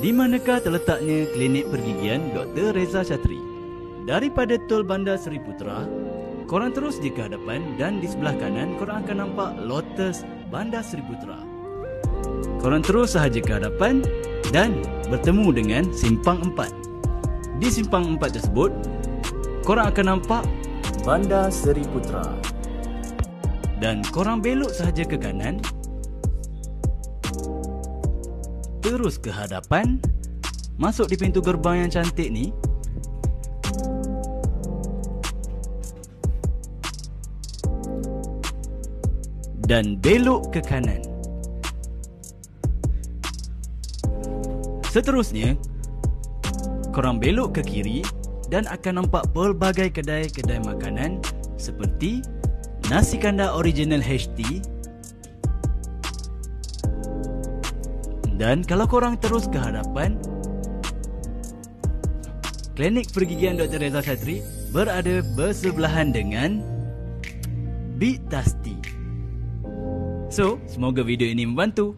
Di manakah terletaknya klinik pergigian Dr. Reza Chatri? Daripada Tol Bandar Seri Putra, korang terus je ke hadapan dan di sebelah kanan korang akan nampak Lotus Bandar Seri Putra. Korang terus sahaja ke hadapan dan bertemu dengan Simpang 4. Di Simpang 4 tersebut, korang akan nampak Bandar Seri Putra. Dan korang belok sahaja ke kanan, terus ke hadapan, masuk di pintu gerbang yang cantik ni. Dan belok ke kanan. Seterusnya, korang belok ke kiri dan akan nampak pelbagai kedai-kedai makanan seperti nasi kandar original HT. Dan kalau korang terus ke hadapan, klinik pergigian Dr. Reza Chatri berada bersebelahan dengan Big Tasty. So, semoga video ini membantu.